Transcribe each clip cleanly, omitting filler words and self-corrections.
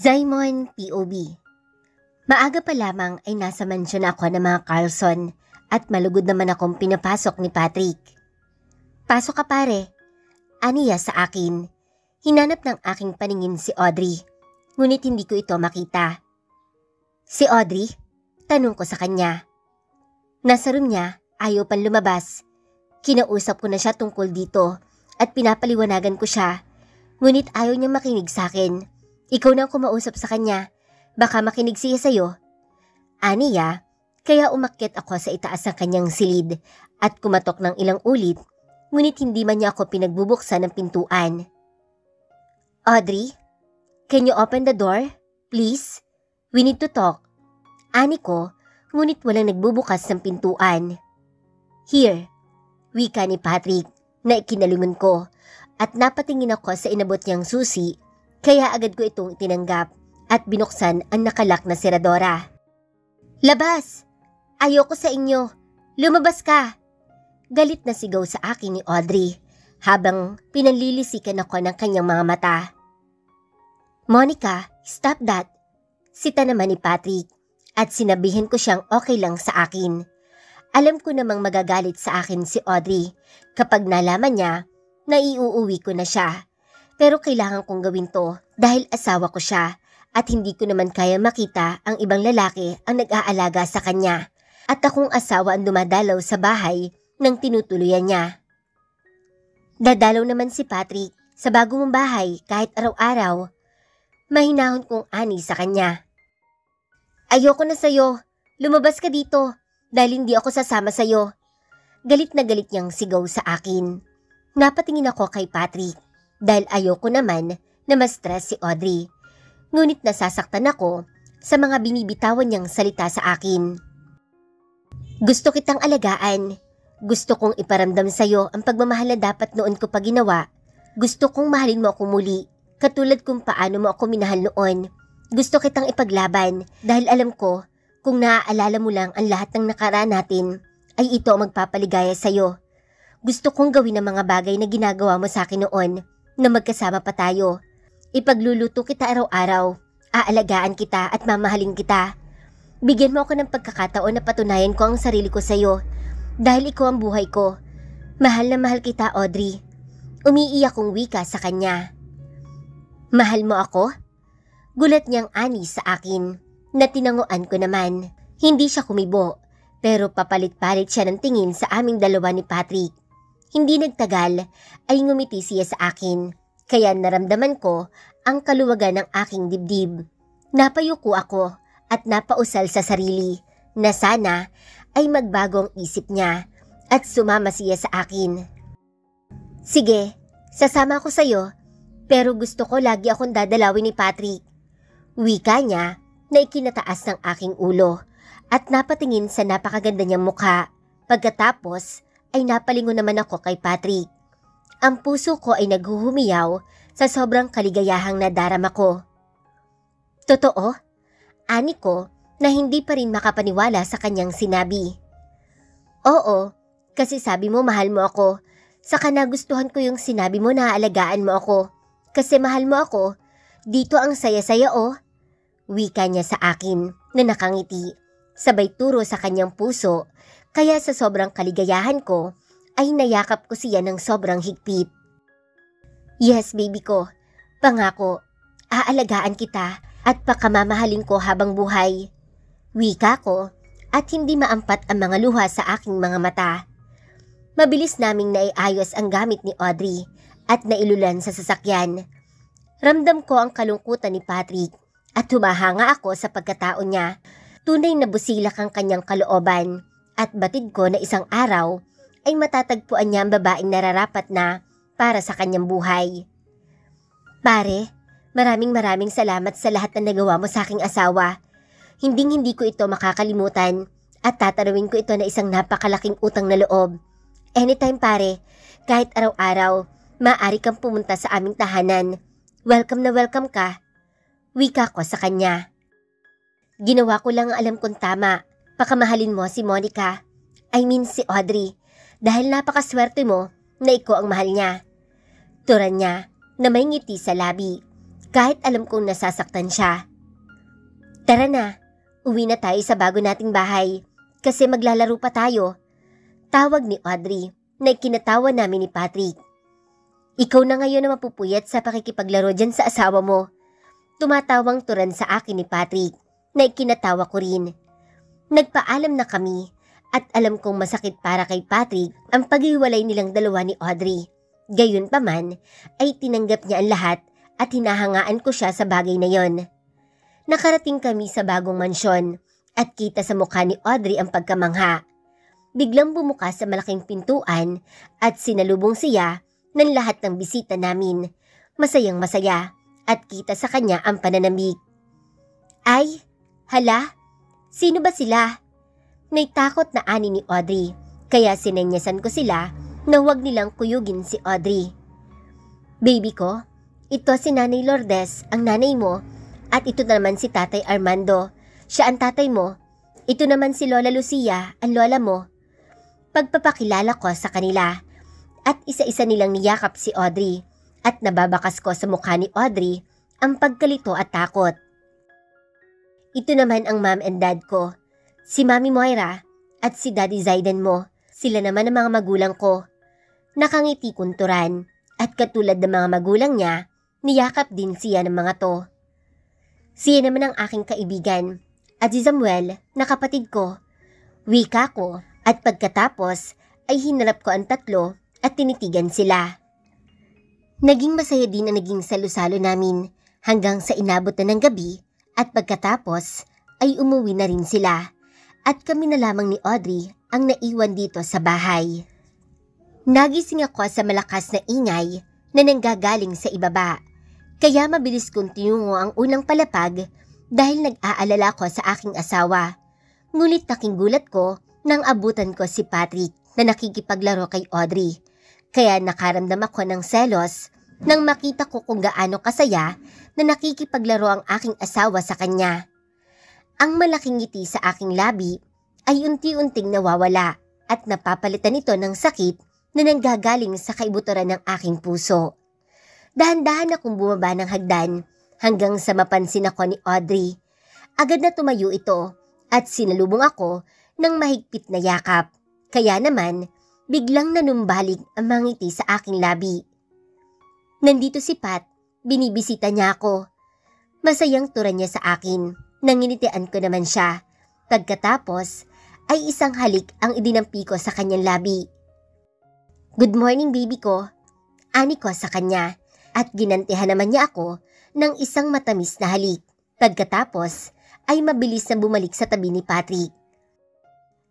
Zaimon POV. Maaga pa lamang ay nasa mansyon ako ng mga Carlson at malugod naman akong pinapasok ni Patrick. "Pasok ka pare," aniya sa akin. Hinanap ng aking paningin si Audrey, ngunit hindi ko ito makita. "Si Audrey?" tanong ko sa kanya. Nasa room niya, ayaw pang lumabas. Kinausap ko na siya tungkol dito at pinapaliwanagan ko siya, ngunit ayaw niyang makinig sa akin. "Ikaw na ang kumausap sa kanya, baka makinig siya sa'yo." Aniya, kaya umakyat ako sa itaas ng kanyang silid at kumatok ng ilang ulit, ngunit hindi man niya ako pinagbubuksan ng pintuan. "Audrey, can you open the door? Please? We need to talk." Ani ko, ngunit walang nagbubukas ng pintuan. "Here," wika ni Patrick na ikinalingon ko at napatingin ako sa inabot niyang susi, kaya agad ko itong tinanggap at binuksan ang nakalak na seradora. "Labas! Ayoko sa inyo! Lumabas ka!" Galit na sigaw sa akin ni Audrey habang pinanlilisikan ako ng kanyang mga mata. "Monica, stop that!" Sita naman ni Patrick at sinabihan ko siyang okay lang sa akin. Alam ko namang magagalit sa akin si Audrey kapag nalaman niya na iuuwi ko na siya. Pero kailangan kong gawin to dahil asawa ko siya at hindi ko naman kaya makita ang ibang lalaki ang nag-aalaga sa kanya at akong asawa ang dumadalaw sa bahay ng tinutuluyan niya. Dadalaw naman si Patrick sa bago mong bahay kahit araw-araw. Mahinahon kong ani sa kanya. "Ayoko na sa'yo. Lumabas ka dito dahil hindi ako sasama sa'yo." Galit na galit niyang sigaw sa akin. Napatingin ako kay Patrick dahil ayoko naman na ma-stress si Audrey. Ngunit nasasaktan ako sa mga binibitawan niyang salita sa akin. "Gusto kitang alagaan. Gusto kong iparamdam sa'yo ang pagmamahal na dapat noon ko pa ginawa. Gusto kong mahalin mo ako muli, katulad kung paano mo ako minahal noon. Gusto kitang ipaglaban dahil alam ko kung naaalala mo lang ang lahat ng nakaraan natin, ay ito ang magpapaligaya sa'yo. Gusto kong gawin ang mga bagay na ginagawa mo sa akin noon, na magkasama pa tayo. Ipagluluto kita araw-araw, aalagaan kita at mamahalin kita. Bigyan mo ako ng pagkakataon na patunayan ko ang sarili ko sa'yo, dahil ikaw ang buhay ko. Mahal na mahal kita, Audrey." Umiiyak kong wika sa kanya. "Mahal mo ako?" Gulat niyang ani sa akin, na tinanguan ko naman. Hindi siya kumibo, pero papalit-palit siya ng tingin sa aming dalawa ni Patrick. Hindi nagtagal ay ngumiti siya sa akin, kaya naramdaman ko ang kaluwagan ng aking dibdib. Napayuko ako at napausal sa sarili na sana ay magbago ang isip niya at sumama siya sa akin. "Sige, sasama ako sa'yo, pero gusto ko lagi akong dadalawin ni Patrick." Wika niya na ikinataas ng aking ulo at napatingin sa napakaganda niyang mukha. Pagkatapos ay napalingon naman ako kay Patrick. Ang puso ko ay naghuhumiyaw sa sobrang kaligayahang nadarama ko. "Totoo?" Ani ko na hindi pa rin makapaniwala sa kanyang sinabi. "Oo, kasi sabi mo mahal mo ako. Saka nagustuhan ko yung sinabi mo na aalagaan mo ako. Kasi mahal mo ako. Dito ang saya-saya oh." Wika niya sa akin na nakangiti, sabay turo sa kanyang puso, kaya sa sobrang kaligayahan ko ay nayakap ko siya ng sobrang higpit. "Yes, baby ko. Pangako, aalagaan kita at pakamamahalin ko habang buhay." Wika ko at hindi maampat ang mga luha sa aking mga mata. Mabilis naming naiayos ang gamit ni Audrey at nailulan sa sasakyan. Ramdam ko ang kalungkutan ni Patrick at humahanga ako sa pagkatao niya. Tunay na busilak ang kanyang kalooban at batid ko na isang araw ay matatagpuan niya ang babaeng nararapat na para sa kanyang buhay. "Pare, maraming salamat sa lahat na nagawa mo sa aking asawa. Hindi ko ito makakalimutan at tatanawin ko ito na isang napakalaking utang na loob. Anytime pare, kahit araw-araw, maaari kang pumunta sa aming tahanan. Welcome na welcome ka." Wika ko sa kanya. "Ginawa ko lang ang alam kong tama. Pakamahalin mo si Monica. I mean si Audrey. Dahil napakaswerte mo na ikaw ang mahal niya." Turan niya na may ngiti sa labi. kahit alam kong nasasaktan siya. Tara na, uwi na tayo sa bago nating bahay kasi maglalaro pa tayo. Tawag ni Audrey na ikinatawa namin ni Patrick. Ikaw na ngayon na mapupuyat sa pakikipaglaro dyan sa asawa mo. Tumatawang turan sa akin ni Patrick na ikinatawa ko rin. Nagpaalam na kami at alam kong masakit para kay Patrick ang paghiwalay nilang dalawa ni Audrey. Gayunpaman ay tinanggap niya ang lahat at hinahangaan ko siya sa bagay na yon. Nakarating kami sa bagong mansyon at kita sa mukha ni Audrey ang pagkamangha. Biglang bumukas sa malaking pintuan at sinalubong siya ng lahat ng bisita namin. Masayang masaya at kita sa kanya ang pananamig. Ay, hala, sino ba sila? May takot na ani ni Audrey kaya sinenyasan ko sila na huwag nilang kuyugin si Audrey. Baby ko, ito si Nanay Lourdes, ang nanay mo, at ito naman si Tatay Armando, siya ang tatay mo. Ito naman si Lola Lucia, ang lola mo. Pagpapakilala ko sa kanila at isa-isa nilang niyakap si Audrey at nababakas ko sa mukha ni Audrey ang pagkalito at takot. Ito naman ang mom and dad ko, si Mami Moira at si Daddy Zayden mo. Sila naman ang mga magulang ko. Nakangiti kunturan at katulad ng mga magulang niya, niyakap din siya ng mga to. Siya naman ang aking kaibigan at si Samuel na kapatid ko. Wika ko at pagkatapos ay hinarap ko ang tatlo at tinitigan sila. Naging masaya din ang naging salo-salo namin hanggang sa inabot na ng gabi at pagkatapos ay umuwi na rin sila at kami na lamang ni Audrey ang naiwan dito sa bahay. Nagising ako sa malakas na ingay na nanggagaling sa ibaba kaya mabilis kong tinungo ang unang palapag dahil nag-aalala ko sa aking asawa. Ngunit naking gulat ko nang abutan ko si Patrick na nakikipaglaro kay Audrey. Kaya nakaramdam ako ng selos nang makita ko kung gaano kasaya na nakikipaglaro ang aking asawa sa kanya. Ang malaking ngiti sa aking labi ay unti-unting nawawala at napapalitan ito ng sakit na nanggagaling sa kaibuturan ng aking puso. Dahan-dahan akong bumaba ng hagdan hanggang sa mapansin ako ni Audrey. Agad na tumayo ito at sinalubong ako ng mahigpit na yakap. Kaya naman, biglang nanumbalik ang mga ngiti sa aking labi. Nandito si Pat, binibisita niya ako. Masayang turan niya sa akin, nanginitian ko naman siya. Pagkatapos, ay isang halik ang idinampi ko sa kanyang labi. Good morning baby ko, ani ko sa kanya at ginantihan naman niya ako ng isang matamis na halik. Pagkatapos, ay mabilis na bumalik sa tabi ni Patrick.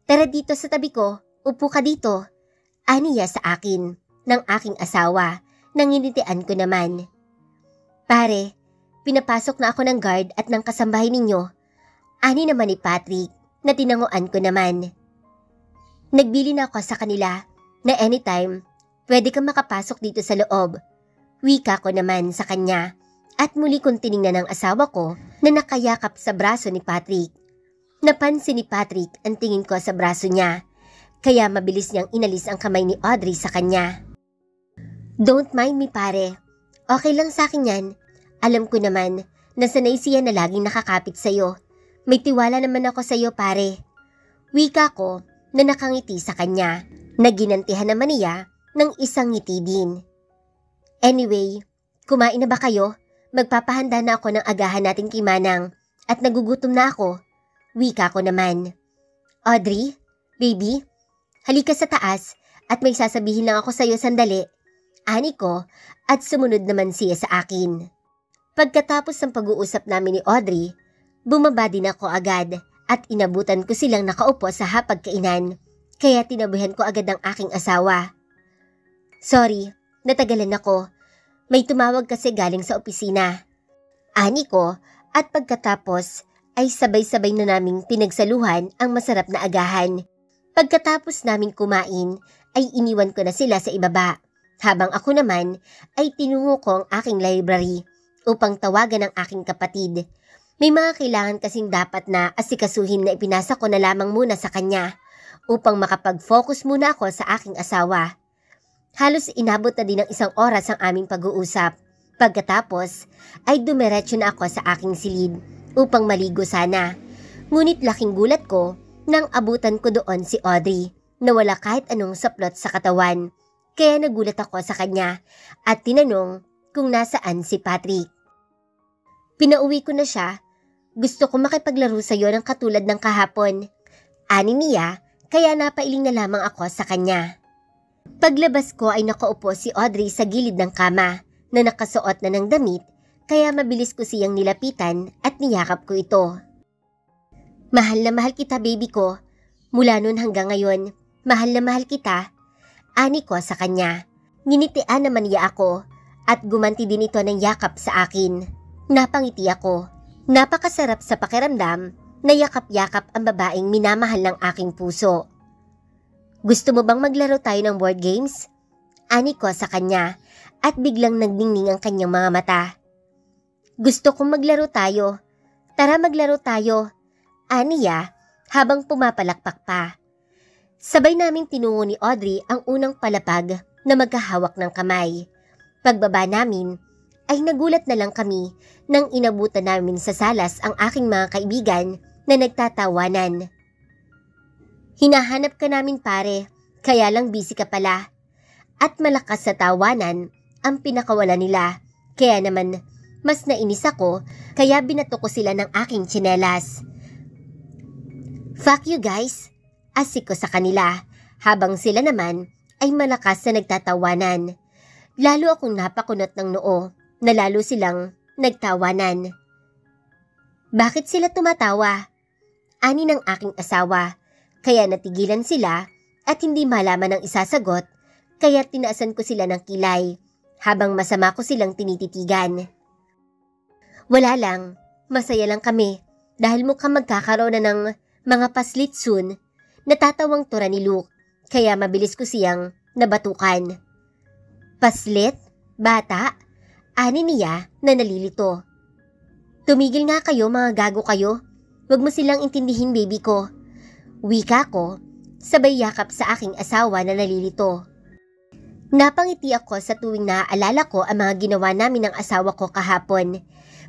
Tara dito sa tabi ko, upo ka dito. Ani niya sa akin, ng aking asawa, nanginitian ko naman. Pare, pinapasok na ako ng guard at ng kasambahay ninyo. Ani naman ni Patrick, na tinanguan ko naman. Nagbili na ako sa kanila na anytime, pwede kang makapasok dito sa loob. Wika ko naman sa kanya at muli kong tiningnan ng asawa ko na nakayakap sa braso ni Patrick. Napansin ni Patrick ang tingin ko sa braso niya, kaya mabilis niyang inalis ang kamay ni Audrey sa kanya. Don't mind me pare, okay lang sa akin yan. Alam ko naman na sanay siya na laging nakakapit sa'yo. May tiwala naman ako sa'yo pare. Wika ko na nakangiti sa kanya, na ginantihan naman niya ng isang ngiti din. Anyway, kumain na ba kayo? Magpapahanda na ako ng agahan natin kay Manang at nagugutom na ako. Wika ko naman. Audrey, baby, halika sa taas at may sasabihin lang ako sa'yo sandali. Ani ko at sumunod naman siya sa akin. Pagkatapos ng pag-uusap namin ni Audrey, bumaba din ako agad at inabutan ko silang nakaupo sa hapagkainan, kaya tinabihan ko agad ang aking asawa. Sorry, natagalan ako. May tumawag kasi galing sa opisina. Ani ko at pagkatapos ay sabay-sabay na naming pinagsaluhan ang masarap na agahan. Pagkatapos naming kumain ay iniwan ko na sila sa ibaba, habang ako naman ay tinungo ko ang aking library upang tawagan ang aking kapatid. May mga kailangan kasing dapat na asikasuhin na ipinasa ko na lamang muna sa kanya upang makapag-focus muna ako sa aking asawa. Halos inabot na din ng 1 oras ang aming pag-uusap Pagkatapos ay dumiretso na ako sa aking silid upang maligo sana. Ngunit laking gulat ko nang abutan ko doon si Audrey na wala kahit anong saplot sa katawan. Kaya nagulat ako sa kanya at tinanong kung nasaan si Patrick. Pinauwi ko na siya. Gusto ko makipaglaro sa iyo ng katulad ng kahapon. Ani niya, kaya napailing na lamang ako sa kanya. Paglabas ko ay nakaupo si Audrey sa gilid ng kama na nakasuot na ng damit, kaya mabilis ko siyang nilapitan at niyakap ko ito. Mahal na mahal kita, baby ko. Mula noon hanggang ngayon, mahal na mahal kita. Ani ko sa kanya. Nginitian naman niya ako at gumanti din ito ng yakap sa akin. Napangiti ako. Napakasarap sa pakiramdam na yakap-yakap ang babaeng minamahal ng aking puso. Gusto mo bang maglaro tayo ng board games? Ani ko sa kanya at biglang nagdingning ang kanyang mga mata. Gusto kong maglaro tayo. Tara maglaro tayo. Aniya habang pumapalakpak pa. Sabay naming tinungo ni Audrey ang unang palapag na magkahawak ng kamay. Pagbaba namin ay nagulat na lang kami nang inabutan namin sa salas ang aking mga kaibigan na nagtatawanan. Hinahanap ka namin pare, kaya lang busy ka pala. At malakas sa tawanan ang pinakawala nila, kaya naman mas nainis ako kaya binato ko sila ng aking tsinelas. Fuck you guys, asik ko sa kanila habang sila naman ay malakas na nagtatawanan. Lalo akong napakunot ng noo na lalo silang nagtawanan. Bakit sila tumatawa? Ani ng aking asawa, kaya natigilan sila at hindi malaman ang isasagot kaya tinaasan ko sila ng kilay habang masama ko silang tinititigan. Wala lang, masaya lang kami dahil mukhang magkakaroon na ng mga paslit soon. Natatawang tura ni Luke kaya mabilis ko siyang nabatukan. Paslit? Bata? Ani niya na nalilito. Tumigil nga kayo mga gago kayo. Huwag mo silang intindihin baby ko. Wika ko, sabay yakap sa aking asawa na nalilito. Napangiti ako sa tuwing naaalala ko ang mga ginawa namin ng asawa ko kahapon.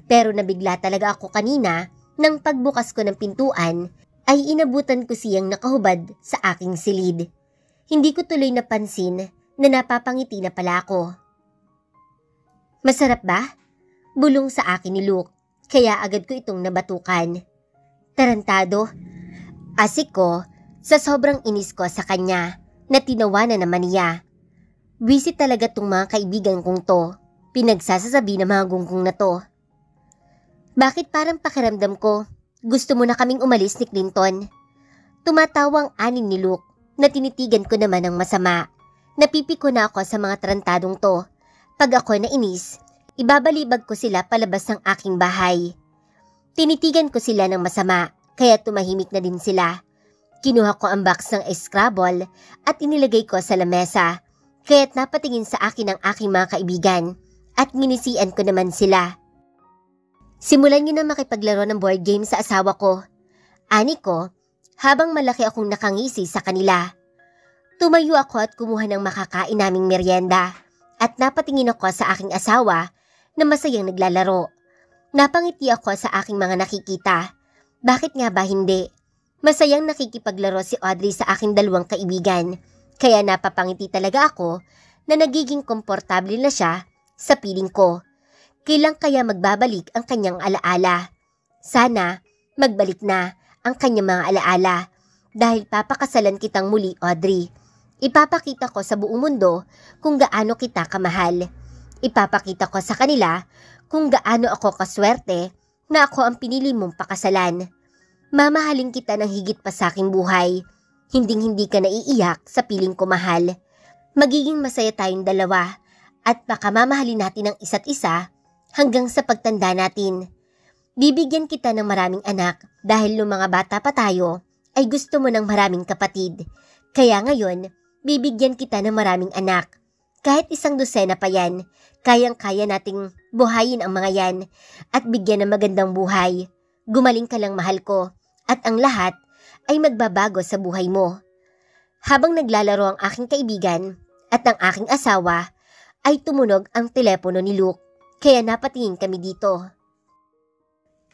Pero nabigla talaga ako kanina nang pagbukas ko ng pintuan ay inabutan ko siyang nakahubad sa aking silid. Hindi ko tuloy napansin na napapangiti na pala ako. Masarap ba? Bulong sa akin ni Luke, kaya agad ko itong nabatukan. Tarantado. Asik ko sa sobrang inis ko sa kanya na tinawanan naman niya. Wisit talaga tong mga kaibigan kong to, pinagsasasabi ng mga gunggong na to. Bakit parang pakiramdam ko gusto mo na kaming umalis ni Clinton? Tumatawang anin ni Luke na tinitigan ko naman ng masama. Napipiko na ako sa mga tarantadong to. Pag ako nainis, ibabalibag ko sila palabas ng aking bahay. Tinitigan ko sila ng masama, kaya tumahimik na din sila. Kinuha ko ang box ng Scrabble at inilagay ko sa lamesa, kaya't napatingin sa akin ang aking mga kaibigan at nginisian ko naman sila. Simulan niyo na makipaglaro ng board game sa asawa ko. Ani ko, habang malaki akong nakangisi sa kanila. Tumayo ako at kumuha ng makakain naming merienda at napatingin ako sa aking asawa na masayang naglalaro. Napangiti ako sa aking mga nakikita. Bakit nga ba hindi? Masayang nakikipaglaro si Audrey sa aking dalawang kaibigan, kaya napapangiti talaga ako na nagiging komportable na siya sa piling ko. Kailan kaya magbabalik ang kanyang alaala? Sana magbalik na ang kanyang mga alaala dahil papakasalan kitang muli, Audrey. Ipapakita ko sa buong mundo kung gaano kita kamahal. Ipapakita ko sa kanila kung gaano ako kaswerte na ako ang pinili mong pakasalan. Mamahalin kita ng higit pa sa aking buhay. Hinding-hindi ka naiiyak sa piling ko mahal. Magiging masaya tayong dalawa at baka mamahalin natin ang isa't isa hanggang sa pagtanda natin. Bibigyan kita ng maraming anak dahil nung mga bata pa tayo ay gusto mo ng maraming kapatid. Kaya ngayon, bibigyan kita ng maraming anak. Kahit 1 dosena pa yan, kayang-kaya nating buhayin ang mga yan at bigyan ng magandang buhay. Gumaling ka lang mahal ko at ang lahat ay magbabago sa buhay mo. Habang naglalaro ang aking kaibigan at ang aking asawa, ay tumunog ang telepono ni Luke. kaya napatingin kami dito.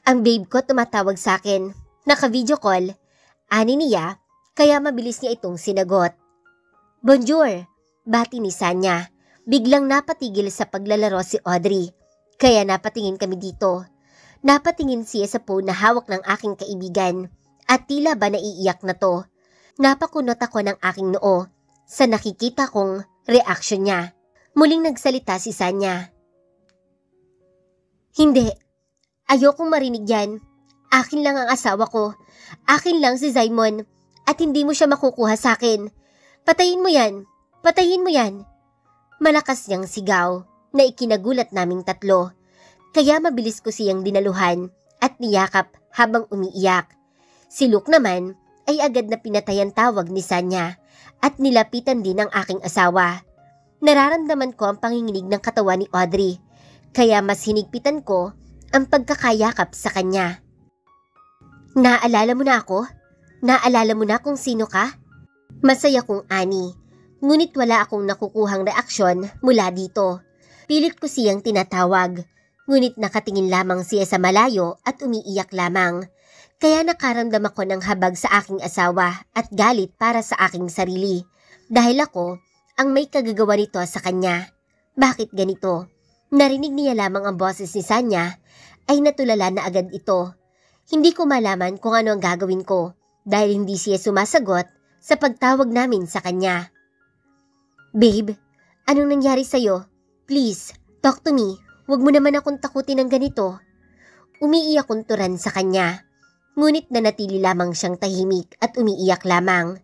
Ang babe ko tumatawag sa akin, naka-video call, ani niya, kaya mabilis niya itong sinagot. Bonjour, bati ni Sanya. Biglang napatigil sa paglalaro si Audrey, kaya napatingin kami dito. Napatingin siya sa phone na hawak ng aking kaibigan at tila ba naiiyak na to. Napakunot ako ng aking noo sa nakikita kong reaksyon niya. Muling nagsalita si Sanya. Hindi, ayokong marinig yan. Akin lang ang asawa ko. Akin lang si Simon at hindi mo siya makukuha sa akin. Patayin mo yan! Patayin mo yan! Malakas niyang sigaw na ikinagulat naming tatlo. Kaya mabilis ko siyang dinaluhan at niyakap habang umiiyak. Si Luke naman ay agad na pinatay ang tawag ni Sanya at nilapitan din ang aking asawa. Nararamdaman ko ang panginginig ng katawan ni Audrey, kaya mas hinigpitan ko ang pagkakayakap sa kanya. Naalala mo na ako? Naalala mo na kung sino ka? Masaya kong ani, ngunit wala akong nakukuhang reaksyon mula dito. Pilit ko siyang tinatawag, ngunit nakatingin lamang siya sa malayo at umiiyak lamang. Kaya nakaramdam ako ng habag sa aking asawa at galit para sa aking sarili. Dahil ako ang may kagagawa nito sa kanya. Bakit ganito? Narinig niya lamang ang boses ni Sanya ay natulala na agad ito. Hindi ko malaman kung ano ang gagawin ko dahil hindi siya sumasagot sa pagtawag namin sa kanya. Babe, anong nangyari sa'yo? Please, talk to me. Huwag mo naman akong takutin ng ganito. Umiiyak kong turan sa kanya. Ngunit nanatili lamang siyang tahimik at umiiyak lamang.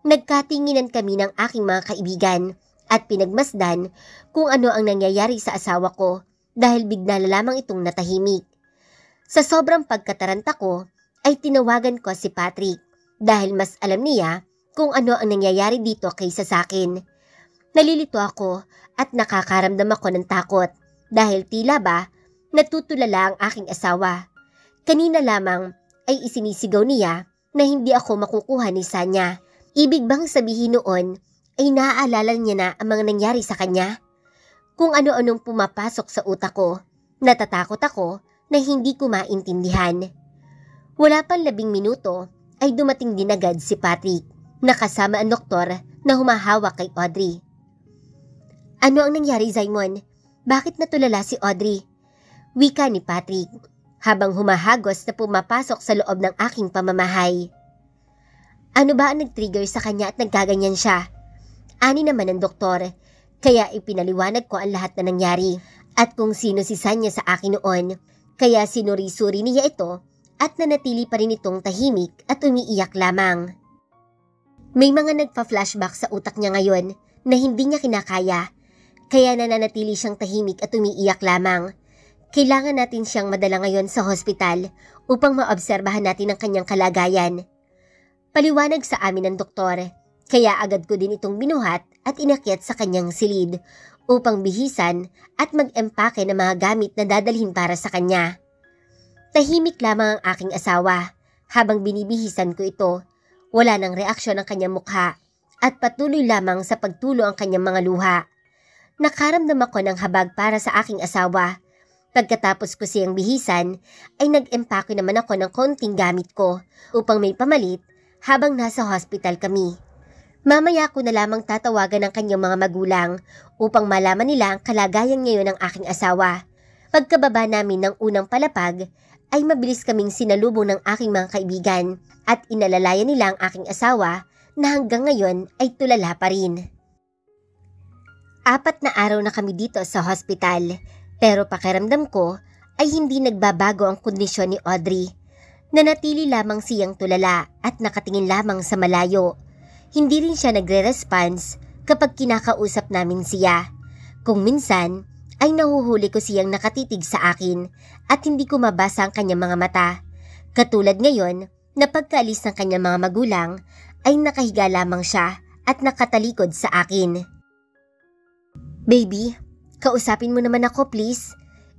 Nagkatinginan kami ng aking mga kaibigan at pinagmasdan kung ano ang nangyayari sa asawa ko dahil bigla na lamang itong natahimik. Sa sobrang pagkataranta ko ay tinawagan ko si Patrick dahil mas alam niya kung ano ang nangyayari dito kaysa sa akin. Nalilito ako at nakakaramdam ako ng takot dahil tila ba natutulala ang aking asawa. Kanina lamang ay isinisigaw niya na hindi ako makukuha ni Sanya. Ibig bang sabihin noon ay naaalala niya na ang mga nangyari sa kanya? Kung ano-anong pumapasok sa utak ko, natatakot ako na hindi ko maintindihan. Wala pang 10 minuto ay dumating din agad si Patrick, nakasama ang doktor na humahawak kay Audrey. Ano ang nangyari, Simon? Bakit natulala si Audrey? Wika ni Patrick habang humahagos na pumapasok sa loob ng aking pamamahay. Ano ba ang nag-trigger sa kanya at nagkaganyan siya? Ani naman ang doktor, kaya ipinaliwanag ko ang lahat na nangyari at kung sino si Sanya sa akin noon, kaya sinuri-suri niya ito at nanatili pa rin itong tahimik at umiiyak lamang. May mga nagpa-flashback sa utak niya ngayon na hindi niya kinakaya, kaya nananatili siyang tahimik at umiiyak lamang. Kailangan natin siyang madala ngayon sa hospital upang maobserbahan natin ang kanyang kalagayan. Paliwanag sa amin ng doktor, kaya agad ko din itong binuhat at inakyat sa kanyang silid upang bihisan at mag-empake ng mga gamit na dadalhin para sa kanya. Tahimik lamang ang aking asawa habang binibihisan ko ito. Wala nang reaksyon ang kanyang mukha at patuloy lamang sa pagtulo ang kanyang mga luha. Nakaramdam ako ng habag para sa aking asawa. Pagkatapos ko siyang bihisan, ay nag-empake naman ako ng konting gamit ko upang may pamalit habang nasa hospital kami. Mamaya ko na lamang tatawagan ng kanyang mga magulang upang malaman nila ang kalagayan ngayon ng aking asawa. Pagkababa namin ng unang palapag, ay mabilis kaming sinalubong ng aking mga kaibigan at inalalayan nila ang aking asawa na hanggang ngayon ay tulala pa rin. 4 na araw na kami dito sa hospital, pero pakiramdam ko ay hindi nagbabago ang kondisyon ni Audrey. Nanatili lamang siyang tulala at nakatingin lamang sa malayo. Hindi rin siya nagre-response kapag kinakausap namin siya. Kung minsan, ay nahuhuli ko siyang nakatitig sa akin at hindi ko mabasa ang kanyang mga mata. Katulad ngayon na pagkaalis ng kanyang mga magulang ay nakahiga lamang siya at nakatalikod sa akin. Baby, kausapin mo naman ako please.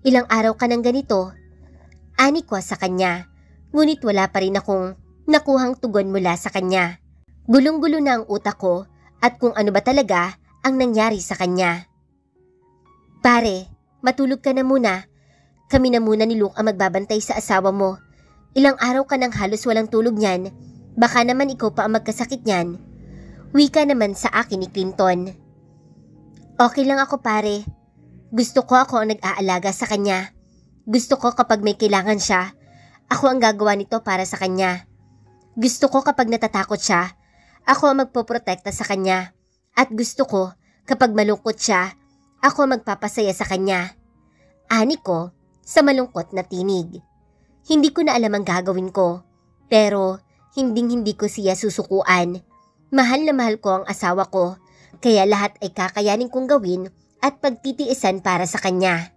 Ilang araw ka nang ganito. Ani ko sa kanya, ngunit wala pa rin akong nakuhang tugon mula sa kanya. Gulong-gulo na ang utak ko at kung ano ba talaga ang nangyari sa kanya. Pare, matulog ka na muna. Kami na muna ni Luke ang magbabantay sa asawa mo. Ilang araw ka nang halos walang tulog niyan. Baka naman ikaw pa ang magkasakit niyan. Wika naman sa akin ni Clinton. Okay lang ako pare. Gusto ko ako ang nag-aalaga sa kanya. Gusto ko kapag may kailangan siya, ako ang gagawa nito para sa kanya. Gusto ko kapag natatakot siya, ako ang magpoprotekta sa kanya. At gusto ko kapag malungkot siya, ako ang magpapasaya sa kanya. Ani ko sa malungkot na tinig. Hindi ko na alam ang gagawin ko, pero hindi ko siya susukuan. Mahal na mahal ko ang asawa ko, kaya lahat ay kakayanin kong gawin at pagtitiisan para sa kanya.